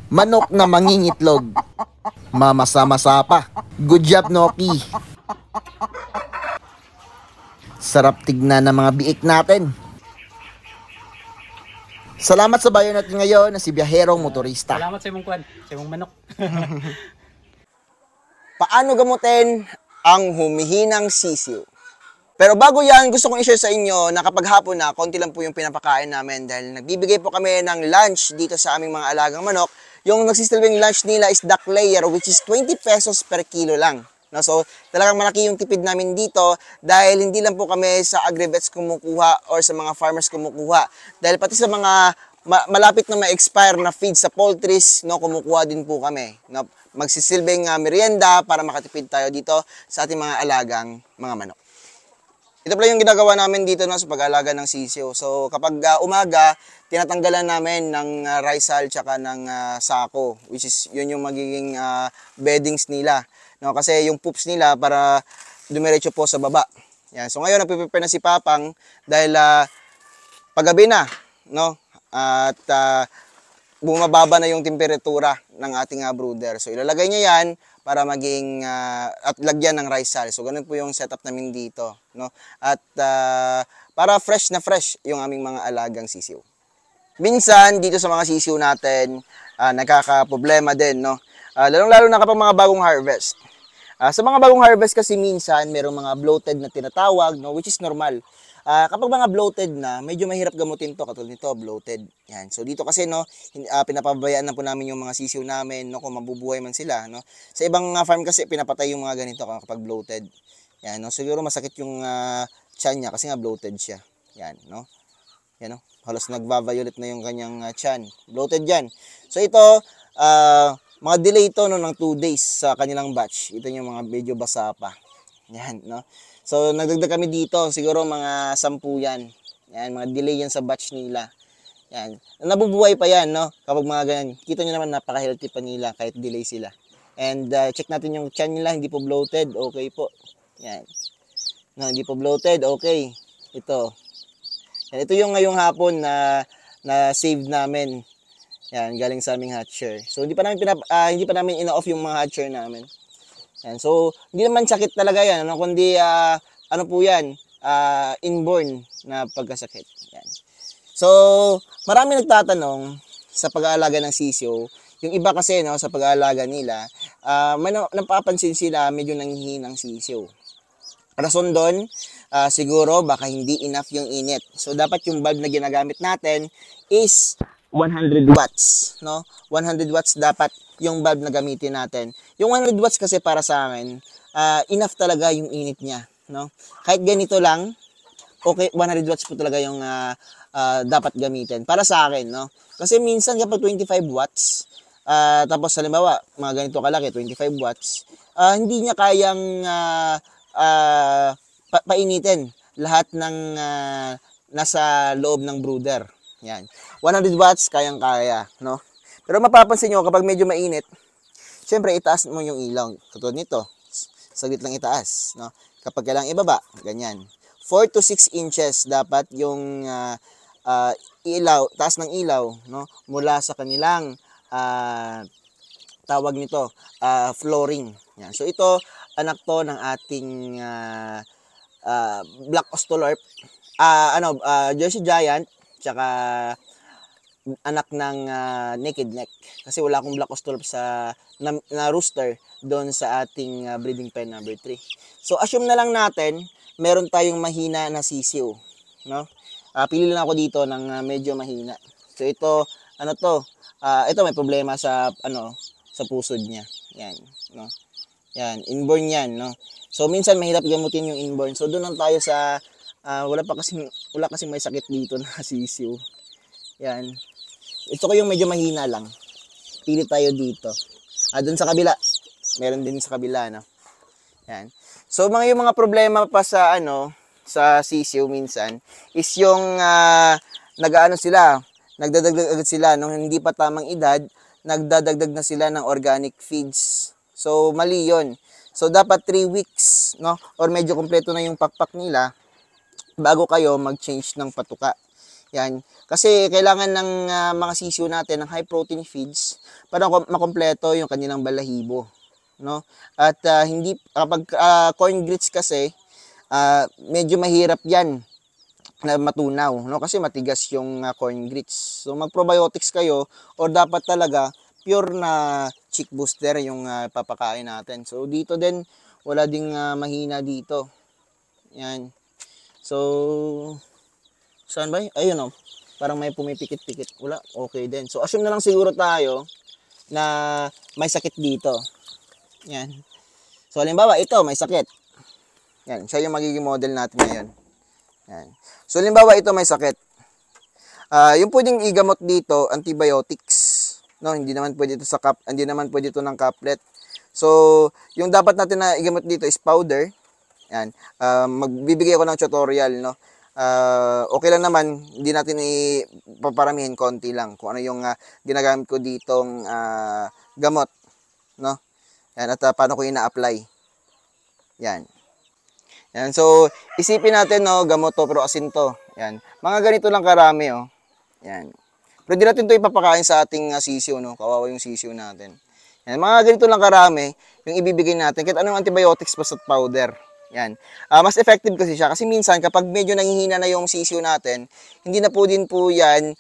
Manok na mangingitlog. Mamasa-masa pa. Good job, Noki. Sarap tignan ng mga biik natin. Salamat sa bayo natin ngayon na si Biyaherong Motorista. Salamat sa imong kwan, sa imong manok. Paano gamutin ang humihinang sisiw? Pero bago yan, gusto kong i-share sa inyo na kapag hapon na, konti lang po yung pinapakain namin dahil nagbibigay po kami ng lunch dito sa aming mga alagang manok. Yung nagsisilbing lunch nila is duck layer, which is 20 pesos per kilo lang. No, so, talagang malaki yung tipid namin dito dahil hindi lang po kami sa agrivets kumukuha or sa mga farmers kumukuha. Dahil pati sa mga malapit na ma-expire na feed sa poultries, no, kumukuha din po kami. No, magsisilbing merienda para makatipid tayo dito sa ating mga alagang mga manok. Ito pala yung ginagawa namin dito, no, sa pag-aalaga ng sisiw. So kapag umaga, tinatanggalan namin ng rice hull tsaka ng sako, which is yun yung magiging beddings nila. No, kasi yung poops nila para dumiretso po sa baba. Yan. So ngayon nagpe-prepare na si Papang dahil paggabi na, no? At bumababa na yung temperatura ng ating brooder. So ilalagay niya yan para maging at lagyan ng rice hull. So ganun po yung setup namin dito, no? At para fresh na fresh yung aming mga alagang sisiw. Minsan dito sa mga sisiw natin nagkakaproblema din, no? Lalong-lalo na kapag mga bagong harvest. Sa mga bagong harvest kasi minsan merong mga bloated na tinatawag, no, which is normal. Kapag mga bloated na, medyo mahirap gamutin to, katulad nito, bloated. Yan. So dito kasi, no, pinapabayaan na po namin yung mga sisiw namin, no, kung mabubuhay man sila, no. Sa ibang farm kasi pinapatay yung mga ganito kapag bloated. Yan, no. Siguro masakit yung tiyan niya kasi nga bloated siya. Yan, no. Yan, no. Halos nagva-violet na yung kanyang tiyan. Bloated yan. So ito, mga delay ito, no, ng 2 days sa kanilang batch. Ito yung mga medyo basa pa. Yan, no. So, nagdagdag kami dito, siguro mga 10 yan. Yan, mga delay yan sa batch nila. Yan. Nabubuhay pa yan, no? Kapag mga ganyan. Kita nyo naman, napaka-healthy pa nila kahit delay sila. And check natin yung tiyan nila, hindi po bloated. Okay po. Yan. No, hindi po bloated. Okay. Ito. Yan, ito yung ngayong hapon na save namin. Yan, galing sa aming hatcher. So, hindi pa namin ina-off yung mga hatcher namin. Yan. So, hindi naman sakit talaga yan, ano, kundi ano po yan, inborn na pagkasakit. Yan. So, marami nagtatanong sa pag-aalaga ng sisiw. Yung iba kasi, no, sa pag-aalaga nila, may napapansin sila medyo nanghihinang sisiw. Rason doon, siguro baka hindi enough yung init. So, dapat yung bulb na ginagamit natin is 100 watts, no? 100 watts dapat yung bulb na gamitin natin. Yung 100 watts kasi para sa akin, enough talaga yung init niya, no? Kahit ganito lang, okay, 100 watts po talaga yung dapat gamitin para sa akin, no? Kasi minsan kapag 25 watts, tapos halimbawa, mga ganito kalaki, 25 watts, hindi niya kayang painitin lahat ng nasa loob ng brooder. Yan. 100 watts, kayang-kaya, no? Pero mapapansin nyo, kapag medyo mainit, syempre, itaas mo yung ilaw. Katulad nito, saglit lang itaas, no? Kapag kailangang ibaba, ganyan. 4 to 6 inches dapat yung ilaw, taas ng ilaw, no? Mula sa kanilang tawag nito, flooring. Yan. So, ito, anak to ng ating Black Australorp, Jersey Giant, tsaka anak ng naked neck. Kasi wala akong Black Australorp na rooster doon sa ating breeding pen number 3. So, assume na lang natin, meron tayong mahina na sisiw, no? Pili lang ako dito ng medyo mahina. So, ito, ito may problema sa, sa pusod niya. Yan, no? Yan, inborn yan, no? So, minsan mahirap gamutin yung inborn. So, doon lang tayo sa, wala kasi may sakit dito na sisiw. Yan. Ito ko yung medyo mahina lang. Pili tayo dito. Doon sa kabila. Meron din sa kabila, no? Yan. So, yung mga problema pa sa, sa sisiw minsan, is yung, nagdadagdag agad sila, nung hindi pa tamang edad, nagdadagdag na sila ng organic feeds. So, mali yun. So, dapat 3 weeks, no? Or medyo kompleto na yung pakpak nila, bago kayo mag-change ng patuka. Yan. Kasi kailangan ng mga sisiw natin ng high protein feeds para makompleto yung kanilang balahibo, no? At hindi kapag corn grits kasi medyo mahirap 'yan na matunaw, no? Kasi matigas yung corn grits. So mag-probiotics kayo or dapat talaga pure na chick booster yung papakain natin. So dito din wala ding mahina dito. Yan. So saan ba? Ayun oh. Parang may pumipikit-pikit. Wala, okay din. So assume na lang siguro tayo na may sakit dito. Yan. So halimbawa ito may sakit. Yan, siya yung magiging model natin ngayon. Yan. So halimbawa ito may sakit. Yung pwedeng igamot dito, antibiotics. No, hindi naman pwede ito sa hindi naman pwede ito ng caplet. So, yung dapat natin na igamot dito is powder. Yan. Magbibigay ako ng tutorial, no. Okay lang naman, hindi natin ipaparamihin, konti lang kung ano yung ginagamit ko ditong gamot, no. Yan, at paano ko ina-apply. Yan. Yan. So, isipin natin, no, gamot to, pero asin to. Yan. Mga ganito lang karami, oh. Yan. Pero di natin to ipapakain sa ating sisiw, no. Kawawa yung sisiw natin. Yan. Mga ganito lang karami yung ibibigay natin. Kahit anong antibiotics basta powder. Yan. Mas effective kasi siya. Kasi minsan, kapag medyo nanghihina na yung sisiw natin, hindi na po din po yan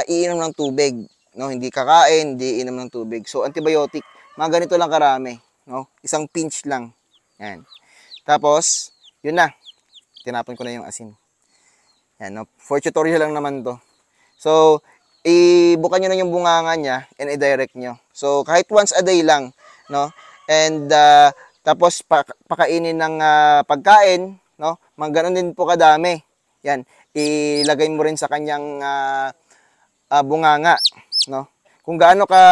iinom ng tubig. No? Hindi kakain, hindi iinom ng tubig. So, antibiotic, mga ganito lang karami. No? Isang pinch lang. Yan. Tapos, yun na. Tinapon ko na yung asin. Yan. No? For tutorial lang naman to. So, ibukan nyo na yung bunganga niya and i-direct nyo. So, kahit once a day lang. No? And, tapos pakainin ng pagkain, no? Mga ganun din po kadami. Yan, ilagay mo rin sa kanyang bunganga, no? Kung gaano ka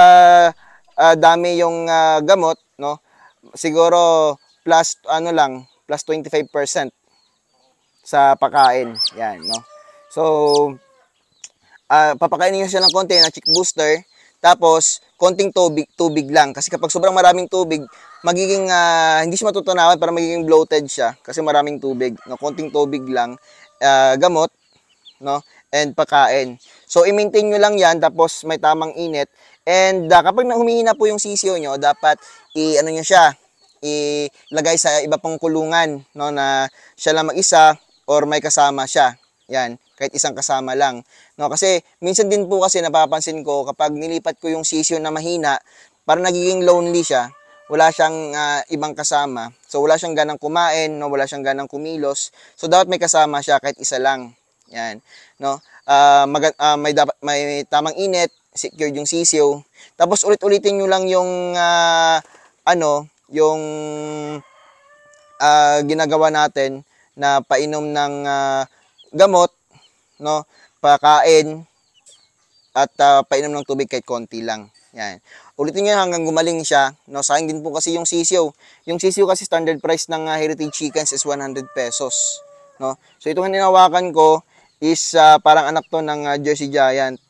dami yung gamot, no? Siguro plus plus 25% sa pagkain. Yan, no? So, papakainin niyo siya ng konti na chick booster. Tapos, konting tubig lang. Kasi kapag sobrang maraming tubig, magiging, hindi siya matutunawan, para magiging bloated siya. Kasi maraming tubig. No? Konting tubig lang, gamot, no? And pagkain. So, i-maintain nyo lang yan, tapos may tamang init. And kapag humihina po yung sisiyo nyo, dapat i-ano nyo siya, ilagay sa iba pang kulungan, no? Na siya lang mag-isa or may kasama siya. Yan, kahit isang kasama lang. No, kasi minsan din po kasi napapansin ko kapag nilipat ko yung sisiyo na mahina, parang nagiging lonely siya. Wala siyang ibang kasama. So wala siyang ganang kumain, no, wala siyang ganang kumilos. So dapat may kasama siya kahit isa lang. Yan, no? May tamang init, secured yung sisiyo. Tapos ulit-ulitin niyo lang yung yung ginagawa natin na painom ng gamot, no, pakain at painom ng tubig kahit konti lang. Yan. Ulitin niyo hanggang gumaling siya, no. Sayang din po kasi yung sisiyo. Yung sisiyo kasi standard price ng Heritage Chickens is 100 pesos, no. So itong hinawakan ko is parang anak to ng Jersey Giant,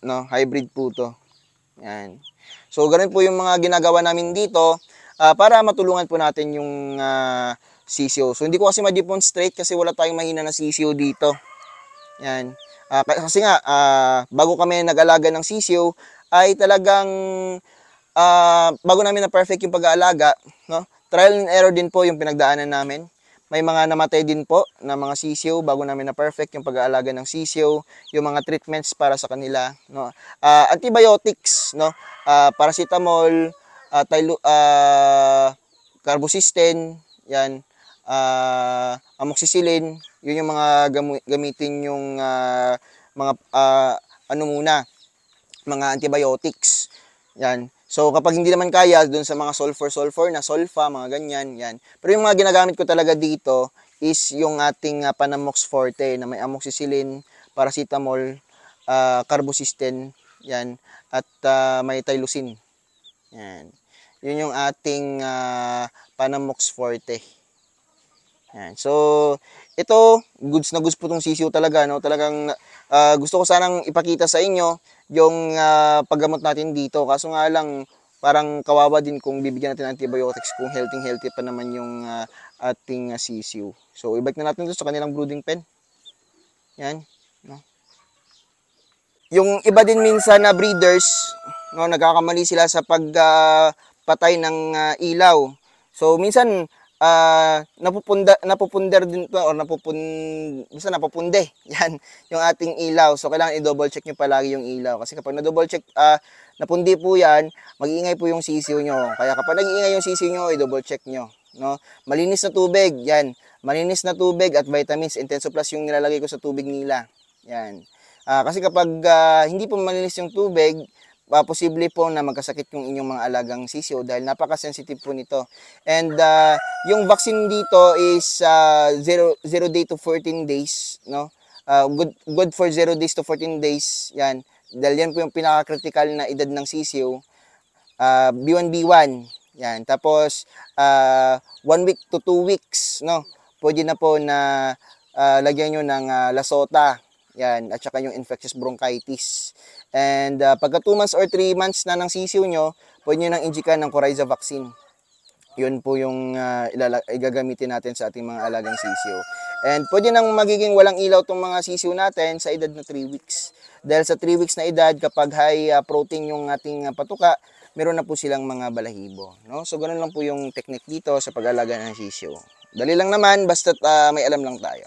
no. Hybrid po to. Yan. So ganun po yung mga ginagawa namin dito para matulungan po natin yung sisiyo. So hindi ko kasi ma-demonstrate kasi wala tayong mahina na sisiyo dito. Yan. Kasi nga bago kami nag-alaga ng sisiyo ay talagang bago namin na perfect yung pag-aalaga, no? Trial and error din po yung pinagdaanan namin. May mga namatay din po na mga sisiyo bago namin na perfect yung pag-aalaga ng sisiyo, yung mga treatments para sa kanila, no? Antibiotics, no? Paracetamol, carbocysteine, yan, amoxicillin, yun yung mga gamitin yung mga mga antibiotics. Yan. So kapag hindi naman kaya dun sa mga sulfur na sulfa, mga ganyan, yan. Pero yung mga ginagamit ko talaga dito is yung ating Panamox Forte na may amoxicillin, paracetamol, carbocysteine, yan, at may tylosin. Yan. Yun yung ating Panamox Forte. Yan. So, ito, goods na goods po itong sisiyo talaga, no? Talagang gusto ko sanang ipakita sa inyo yung paggamot natin dito. Kaso nga lang, parang kawawa din kung bibigyan natin ng antibiotics kung healthy pa naman yung ating sisiyo. So, ibalik na natin ito sa kanilang brooding pen. Yan. No? Yung iba din minsan na breeders, no, nagkakamali sila sa pagpatay ng ilaw. So minsan napupunder din to or basta napupunde. Yan yung ating ilaw. So kailangan i-double check niyo palagi yung ilaw kasi kapag na-double check napundi po yan, mag-iingay po yung sisiw nyo. Kaya kapag nag-iingay yung sisiw nyo, i-double check nyo. No? Malinis na tubig, yan. Malinis na tubig at vitamins, Intenso Plus yung nilalagay ko sa tubig nila. Yan. Kasi kapag hindi po malinis yung tubig, posible po na magkasakit yung inyong mga alagang sisiw dahil napaka-sensitive po nito. And yung vaccine dito is 0 day to 14 days, no? Good for 0 days to 14 days. Yan. Dahil yan po yung pinaka-critical na edad ng sisiw. B1 B1. Yan. Tapos 1 week to 2 weeks, no? Pwede na po na lagyan nyo ng lasota. Yan, at saka yung infectious bronchitis. And pagka 2 months or 3 months na ng sisiw nyo, pwede nyo nang injikan ng coryza vaccine. Yun po yung igagamitin natin sa ating mga alagang sisiw. And pwede nang magiging walang ilaw tong mga sisiw natin sa edad na 3 weeks. Dahil sa 3 weeks na edad, kapag high protein yung ating patuka, meron na po silang mga balahibo. No? So, ganun lang po yung technique dito sa pag-alaga ng sisiw. Dali lang naman, basta't may alam lang tayo.